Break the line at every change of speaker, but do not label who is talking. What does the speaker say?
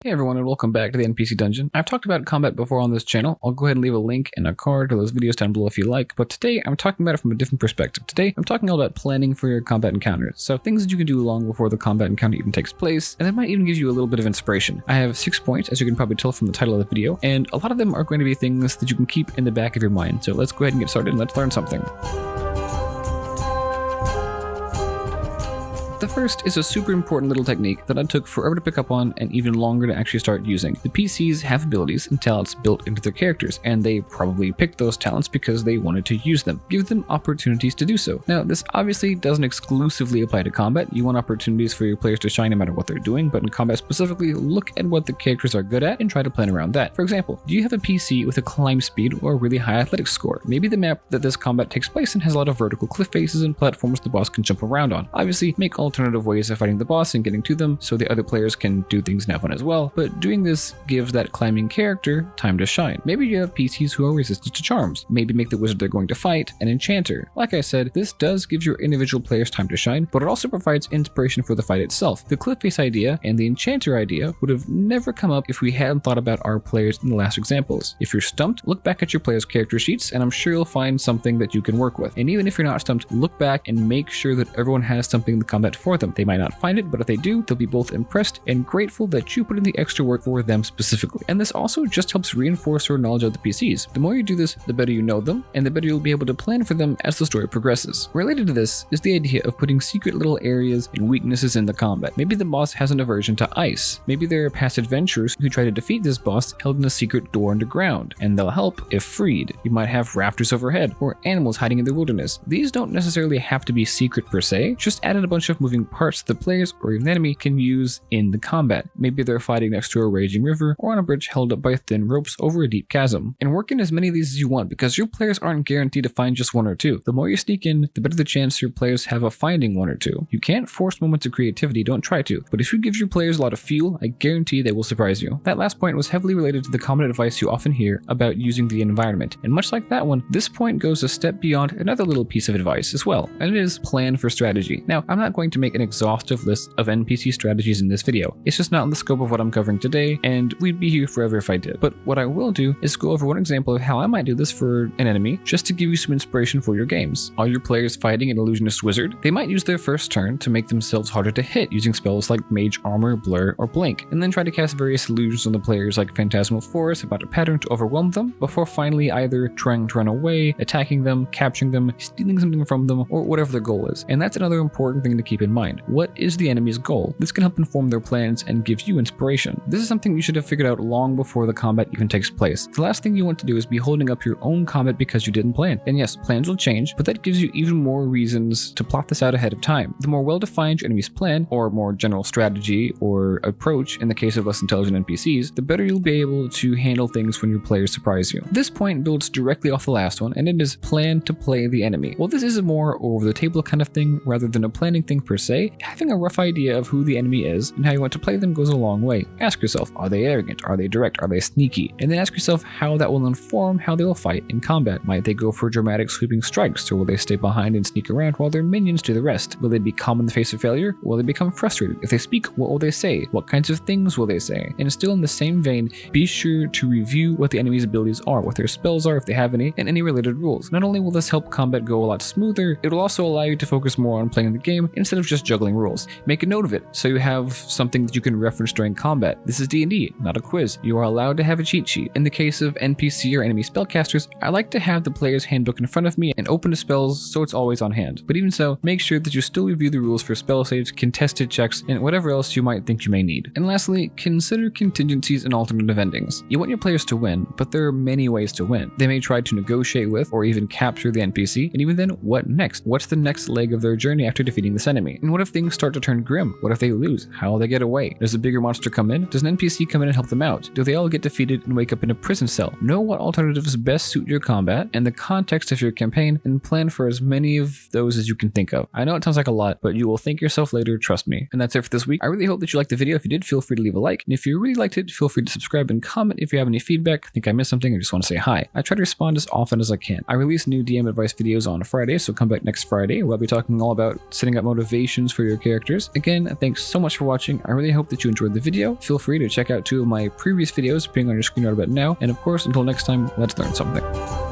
Hey everyone, and welcome back to the NPC Dungeon. I've talked about combat before on this channel. I'll go ahead and leave a link and a card to those videos down below if you like, but today I'm talking about it from a different perspective. Today I'm talking all about planning for your combat encounters, so things that you can do long before the combat encounter even takes place, and that might even give you a little bit of inspiration. I have 6 points, as you can probably tell from the title of the video, and a lot of them are going to be things that you can keep in the back of your mind. So let's go ahead and get started and let's learn something. The first is a super important little technique that I took forever to pick up on and even longer to actually start using. The PCs have abilities and talents built into their characters, and they probably picked those talents because they wanted to use them. Give them opportunities to do so. Now, this obviously doesn't exclusively apply to combat. You want opportunities for your players to shine no matter what they're doing, but in combat specifically, look at what the characters are good at and try to plan around that. For example, do you have a PC with a climb speed or a really high athletics score? Maybe the map that this combat takes place in has a lot of vertical cliff faces and platforms the boss can jump around on. Obviously, make alternative ways of fighting the boss and getting to them so the other players can do things and have fun as well, but doing this gives that climbing character time to shine. Maybe you have PCs who are resistant to charms. Maybe make the wizard they're going to fight an enchanter. Like I said, this does give your individual players time to shine, but it also provides inspiration for the fight itself. The cliff face idea and the enchanter idea would have never come up if we hadn't thought about our players in the last examples. If you're stumped, look back at your players' character sheets and I'm sure you'll find something that you can work with. And even if you're not stumped, look back and make sure that everyone has something in the combat for them. They might not find it, but if they do, they'll be both impressed and grateful that you put in the extra work for them specifically. And this also just helps reinforce your knowledge of the PCs. The more you do this, the better you know them, and the better you'll be able to plan for them as the story progresses. Related to this is the idea of putting secret little areas and weaknesses in the combat. Maybe the boss has an aversion to ice. Maybe there are past adventurers who try to defeat this boss held in a secret door underground, and they'll help if freed. You might have rafters overhead or animals hiding in the wilderness. These don't necessarily have to be secret per se, just add in a bunch of moving parts the players or even the enemy can use in the combat. Maybe they're fighting next to a raging river or on a bridge held up by thin ropes over a deep chasm. And work in as many of these as you want because your players aren't guaranteed to find just one or two. The more you sneak in, the better the chance your players have of finding one or two. You can't force moments of creativity, don't try to, but if you give your players a lot of fuel, I guarantee they will surprise you. That last point was heavily related to the common advice you often hear about using the environment, and much like that one, this point goes a step beyond another little piece of advice as well, and it is plan for strategy. Now, I'm not going to make an exhaustive list of NPC strategies in this video. It's just not in the scope of what I'm covering today, and we'd be here forever if I did. But what I will do is go over one example of how I might do this for an enemy, just to give you some inspiration for your games. Are your players fighting an illusionist wizard? They might use their first turn to make themselves harder to hit using spells like Mage Armor, Blur, or Blink, and then try to cast various illusions on the players like Phantasmal Force about a pattern to overwhelm them, before finally either trying to run away, attacking them, capturing them, stealing something from them, or whatever their goal is. And that's another important thing to keep in mind. What is the enemy's goal? This can help inform their plans and give you inspiration. This is something you should have figured out long before the combat even takes place. The last thing you want to do is be holding up your own combat because you didn't plan. And yes, plans will change, but that gives you even more reasons to plot this out ahead of time. The more well-defined your enemy's plan, or more general strategy or approach in the case of less intelligent NPCs, the better you'll be able to handle things when your players surprise you. This point builds directly off the last one, and it is plan to play the enemy. While this is a more over-the-table kind of thing rather than a planning thing per se, having a rough idea of who the enemy is and how you want to play them goes a long way. Ask yourself, are they arrogant? Are they direct? Are they sneaky? And then ask yourself how that will inform how they will fight in combat. Might they go for dramatic sweeping strikes, or will they stay behind and sneak around while their minions do the rest? Will they be calm in the face of failure? Will they become frustrated? If they speak, what will they say? What kinds of things will they say? And still in the same vein, be sure to review what the enemy's abilities are, what their spells are if they have any, and any related rules. Not only will this help combat go a lot smoother, it will also allow you to focus more on playing the game instead of just juggling rules. Make a note of it so you have something that you can reference during combat. This is D&D, not a quiz. You are allowed to have a cheat sheet. In the case of NPC or enemy spellcasters, I like to have the player's handbook in front of me and open to spells so it's always on hand. But even so, make sure that you still review the rules for spell saves, contested checks, and whatever else you might think you may need. And lastly, consider contingencies and alternative endings. You want your players to win, but there are many ways to win. They may try to negotiate with or even capture the NPC, and even then, what next? What's the next leg of their journey after defeating this enemy? And what if things start to turn grim? What if they lose? How will they get away? Does a bigger monster come in? Does an NPC come in and help them out? Do they all get defeated and wake up in a prison cell? Know what alternatives best suit your combat and the context of your campaign, and plan for as many of those as you can think of. I know it sounds like a lot, but you will thank yourself later, trust me. And that's it for this week. I really hope that you liked the video. If you did, feel free to leave a like. And if you really liked it, feel free to subscribe and comment if you have any feedback, think I missed something, or just want to say hi. I try to respond as often as I can. I release new DM advice videos on Friday, so come back next Friday where I'll be talking all about setting up motivation foundations for your characters. Again, thanks so much for watching. I really hope that you enjoyed the video. Feel free to check out 2 of my previous videos appearing on your screen right about now. And of course, until next time, let's learn something.